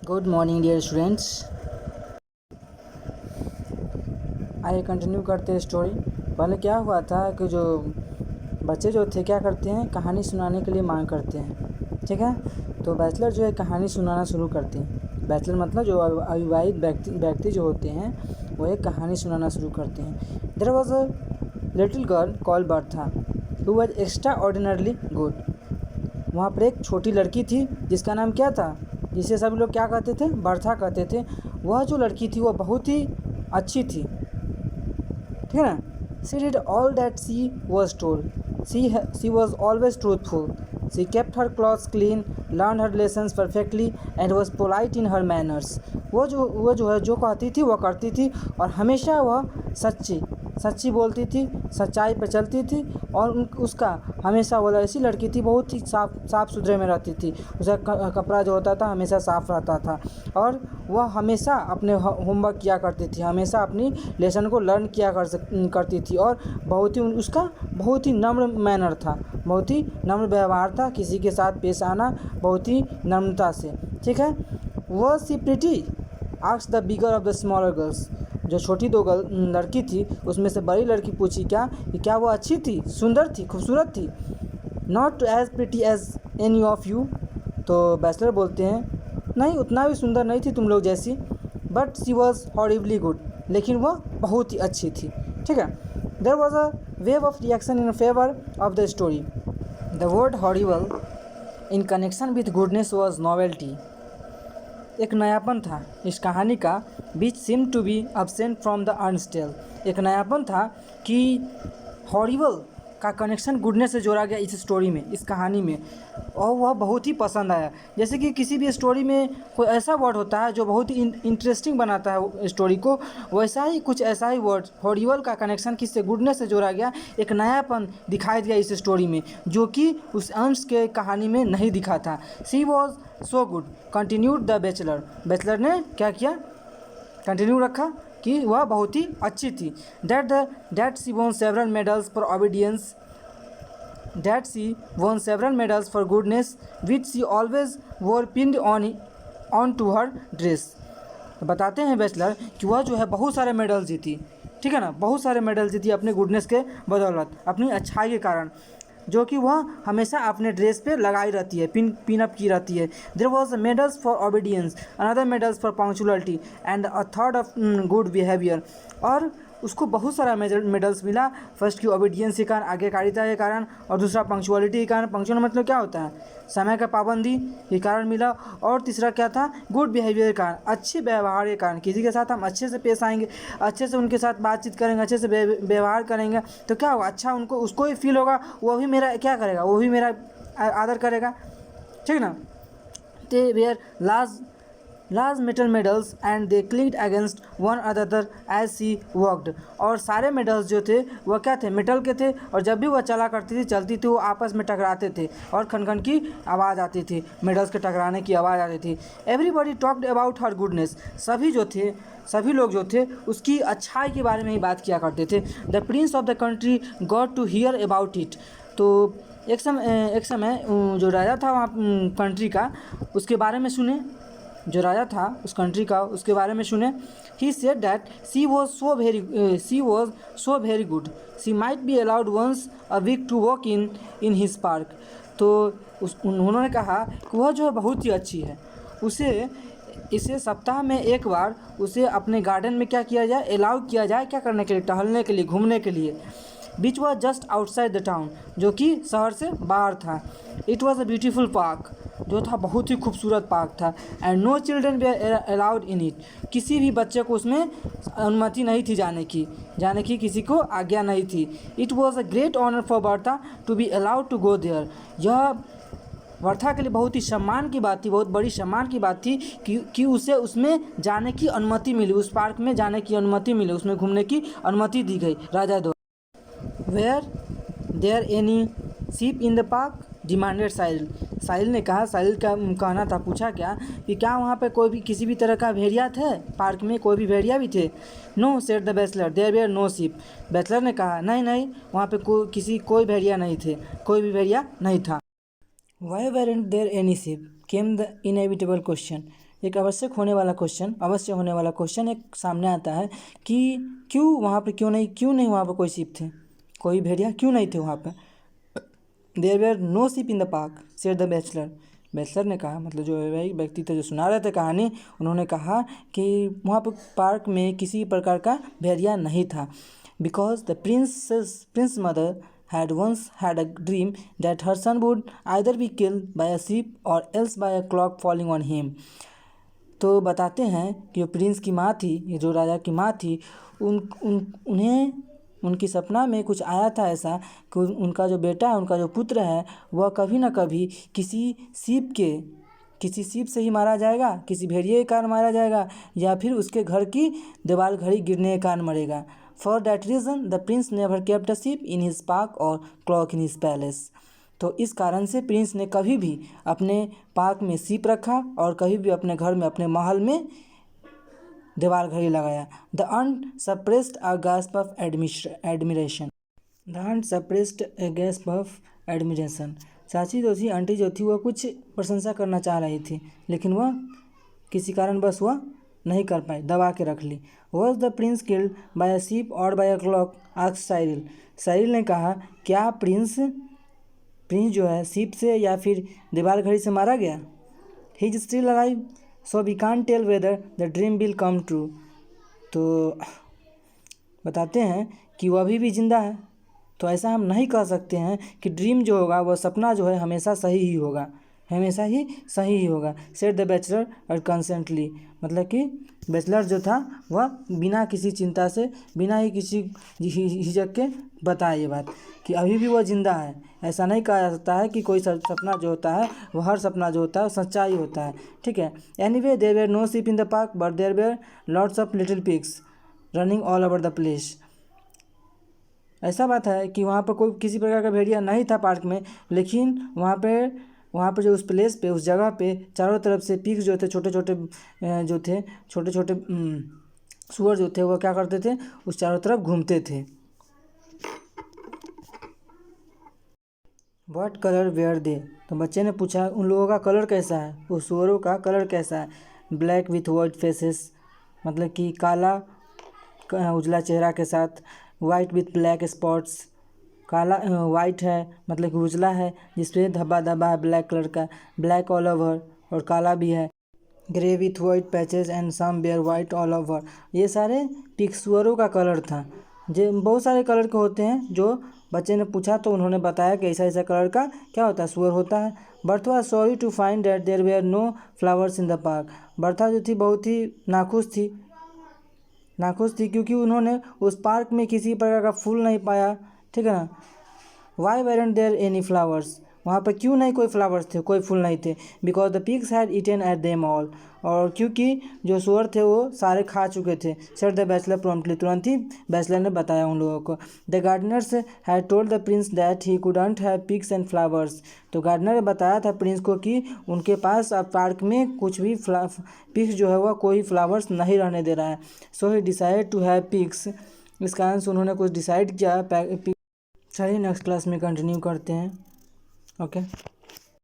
Good morning dear students. आइए continue करते हैं स्टोरी। पहले क्या हुआ था कि जो बच्चे जो थे क्या करते हैं, कहानी सुनाने के लिए मांग करते हैं। ठीक है, तो बैचलर जो है कहानी सुनाना शुरू करते हैं। बैचलर मतलब जो अविवाहित व्यक्ति जो होते हैं वो एक कहानी सुनाना शुरू करते हैं। There was a little girl called Bertha who was extraordinarily good. वहाँ पर एक छोटी लड़की थी जिसका नाम क्या था, जिसे सभी लोग क्या कहते थे, बर्था कहते थे। वह जो लड़की थी वह बहुत ही अच्छी थी, ठीक है ना। She did all that she was told. She was always truthful. She kept her clothes clean, learn her lessons perfectly and was polite in her manners. वो जो है जो कहती थी वह करती थी और हमेशा वह सच्ची बोलती थी, सच्चाई पर चलती थी। और उसका हमेशा वो ऐसी लड़की थी, बहुत ही साफ़ सुथरे में रहती थी। उसका कपड़ा जो होता था हमेशा साफ़ रहता था और वह हमेशा अपने होमवर्क किया करती थी, हमेशा अपनी लेसन को लर्न किया करती थी। और उसका बहुत ही नम्र मैनर था, बहुत ही नम्र व्यवहार था, किसी के साथ पेश आना बहुत ही नम्रता से। ठीक है, वह she pretty asked the bigger of the smaller girls. जो छोटी दो लड़की थी उसमें से बड़ी लड़की पूछी क्या वो अच्छी थी, सुंदर थी, खूबसूरत थी। Not as pretty as any of you. तो बैचलर बोलते हैं नहीं, उतना भी सुंदर नहीं थी तुम लोग जैसी, but she was horribly good. लेकिन वह बहुत ही अच्छी थी। ठीक है, there was a wave of reaction in favour of the story. The word horrible in connection with goodness was novelty. एक नयापन था इस कहानी का, which seem to be absent from the अर्नस्टेल। एक नयापन था कि हॉरिबल का कनेक्शन गुडनेस से जोड़ा गया इस स्टोरी में, इस कहानी में, और वह बहुत ही पसंद आया। जैसे कि किसी भी स्टोरी में कोई ऐसा वर्ड होता है जो बहुत ही इंटरेस्टिंग बनाता है स्टोरी को, वैसा ही कुछ ऐसा ही वर्ड हॉरिबल का कनेक्शन किससे, गुडनेस से जोड़ा गया। एक नयापन दिखाई दिया इस स्टोरी में जो कि उस अंश के कहानी में नहीं दिखा था। She was so good continued the bachelor. Bachelor ने क्या किया, कंटिन्यू रखा कि वह बहुत ही अच्छी थी। That she von several medals for obedience, that she won several medals for goodness which she always wore pinned on to her dress। तो बताते हैं बैचलर कि वह जो है बहुत सारे मेडल जीती, ठीक है ना, बहुत सारे मेडल जीती अपने गुडनेस के बदौलत, अपनी अच्छाई के कारण, जो कि वह हमेशा अपने ड्रेस पे लगाई रहती है, पिन अप की रहती है। There was medals for obedience, another medals for punctuality and a third of good behaviour. और उसको बहुत सारा मेडल्स मिला। फर्स्ट की ओबीडियंस के कारण, आज्ञाकारिता के कारण, और दूसरा पंक्चुअलिटी के कारण। पंक्चुअल मतलब क्या होता है, समय का पाबंदी के कारण मिला। और तीसरा क्या था, गुड बिहेवियर के कारण, अच्छे व्यवहार के कारण। किसी के साथ हम अच्छे से पेश आएंगे, अच्छे से उनके साथ बातचीत करेंगे, अच्छे से व्यवहार करेंगे तो क्या होगा, अच्छा उसको ही फील होगा, वो भी मेरा क्या करेगा, वो भी मेरा आदर करेगा। ठीक ना। They were large metal medals and they clinked against one another as she walked. और सारे मेडल्स जो थे वह क्या थे, मेटल के थे, और जब भी वह चलती थी वो आपस में टकराते थे और खनखन की आवाज़ आती थी, मेडल्स के टकराने की आवाज़ आती थी। Everybody talked about her goodness. सभी लोग जो थे उसकी अच्छाई के बारे में ही बात किया करते थे। The prince of the country got to hear about it. तो एक समय जो राजा था वहाँ कंट्री का, उसके बारे में सुने, जो राजा था उस कंट्री का, उसके बारे में सुने। He said that she was so very good, she might be allowed once a week to walk in his park. तो उन्होंने कहा कि वह जो है बहुत ही अच्छी है, इसे सप्ताह में एक बार उसे अपने गार्डन में क्या किया जाए, अलाउ किया जाए, क्या करने के लिए, टहलने के लिए, घूमने के लिए। Which was just outside the town, जो कि शहर से बाहर था। It was a beautiful park, जो था बहुत ही खूबसूरत पार्क था। And no children were allowed in it, किसी भी बच्चे को उसमें अनुमति नहीं थी जाने की किसी को आज्ञा नहीं थी। It was a great honour for Bertha to be allowed to go there. यह वर्था के लिए बहुत ही सम्मान की बात थी, बहुत बड़ी सम्मान की बात थी कि उसे उसमें जाने की अनुमति मिली, उस पार्क में जाने की अनुमति मिली, उसमें घूमने की अनुमति दी गई राजा द्वारा। Were there any sheep in the park, demanded Sahil ने कहा, साहिल का कहना था, पूछा कि क्या वहाँ पे कोई भी किसी भी तरह का भेड़िया थे, पार्क में कोई भी भेड़िया भी थे। No said the bachelor, there were no sheep. Bachelor ने कहा नहीं वहाँ पे कोई भेड़िया नहीं थे, कोई भी भेड़िया नहीं था। Why weren't there any sheep came the inevitable question. एक आवश्यक होने वाला क्वेश्चन, अवश्य होने वाला क्वेश्चन एक सामने आता है कि क्यों वहाँ पे क्यों नहीं वहाँ पे कोई शिप थे, कोई भेड़िया क्यों नहीं थे वहाँ पे। There were no sheep in the park said the bachelor. Bachelor ने कहा, मतलब जो व्यक्ति थे जो सुना रहे थे कहानी, उन्होंने कहा कि वहाँ पर पार्क में किसी प्रकार का भेड़िया नहीं था। Because the Prince mother had once had a dream that her son would either be killed by a sheep or else by a clock falling on him। तो बताते हैं कि जो प्रिंस की माँ थी, ये जो राजा की माँ थी, उन्हें उनकी सपना में कुछ आया था ऐसा कि उनका जो बेटा है, उनका जो पुत्र है, वह कभी ना कभी किसी सीप से ही मारा जाएगा, किसी भेड़िए के कारण मारा जाएगा, या फिर उसके घर की दीवार घड़ी गिरने के कारण मरेगा। For that reason the Prince never kept a sheep in his park और क्लॉक इन हिज पैलेस। तो इस कारण से प्रिंस ने कभी भी अपने पार्क में सीप रखा और कभी भी अपने घर में, अपने महल में दीवार घड़ी लगाया। The aunt suppressed a gasp of admiration. The aunt suppressed a gasp of admiration. चाची जो थी, आंटी जो थी, वह कुछ प्रशंसा करना चाह रही थी, लेकिन वह किसी कारणवश वह नहीं कर पाई, दबा के रख ली। Was the prince killed by a sheep or by a clock asked Cyril. Cyril ने कहा, क्या प्रिंस जो है सीप से या फिर दीवार घड़ी से मारा गया? He is still alive so we can't tell whether the dream will come true. तो बताते हैं कि वह अभी भी जिंदा है, तो ऐसा हम नहीं कह सकते हैं कि ड्रीम जो होगा, वह सपना जो है हमेशा सही ही होगा, हमेशा ही सही ही होगा। सेड द बैचलर और कंसेंटली। मतलब कि बैचलर जो था वह बिना किसी चिंता से, बिना ही किसी हिचक के बताया ये बात कि अभी भी वह जिंदा है। ऐसा नहीं कहा जा सकता है कि कोई सपना जो होता है, वह हर सपना जो होता है सच्चा ही होता है। ठीक है। Anyway there were no sheep in the park but there were lots of little pigs running all over the place. ऐसा बात है कि वहाँ पर कोई किसी प्रकार का भेड़िया नहीं था पार्क में, लेकिन वहाँ पर जो उस प्लेस पे, उस जगह पे चारों तरफ से पिग्स जो थे, छोटे छोटे सुअर जो थे, वह क्या करते थे, उस चारों तरफ घूमते थे। What colour were they. तो बच्चे ने पूछा उन लोगों का कलर कैसा है, उस सुअरों का कलर कैसा है। ब्लैक विथ वाइट फेसेस, मतलब कि काला उजला चेहरा के साथ। वाइट विथ ब्लैक स्पॉट्स, काला वाइट है मतलब कि उजला है जिसपे धब्बा धब्बा है ब्लैक कलर का। ब्लैक ऑल ओवर, और काला भी है। Grey with white patches and some bare white all over. ये सारे पिक्सुअरों का कलर था। जो बहुत सारे कलर के होते हैं, जो बच्चे ने पूछा तो उन्होंने बताया कि ऐसा ऐसा कलर का क्या होता है, सुअर होता है। Bertha was sorry to find that there were no flowers in the park. Bertha जो थी बहुत ही नाखुश थी क्योंकि उन्होंने उस पार्क में किसी प्रकार का फूल नहीं पाया। ठीक है ना। Why weren't there any flowers. वहाँ पर क्यों नहीं कोई फ्लावर्स थे, कोई फूल नहीं थे। Because the pigs had eaten ate them all. और क्योंकि जो सुअर थे वो सारे खा चुके थे। Said the bachelor promptly. तुरंत ही बैचलर ने बताया उन लोगों को। The Gardner's had told the Prince that he couldn't have pigs and flowers. तो गार्डनर ने बताया था प्रिंस को कि उनके पास अब पार्क में कुछ भी पिग्स जो है वह कोई फ्लावर्स नहीं रहने दे रहा है। सो ही डिसाइड टू हैव पिग्स। इस कारण से उन्होंने कुछ डिसाइड किया। चलिए नेक्स्ट क्लास में कंटिन्यू करते हैं। ओके।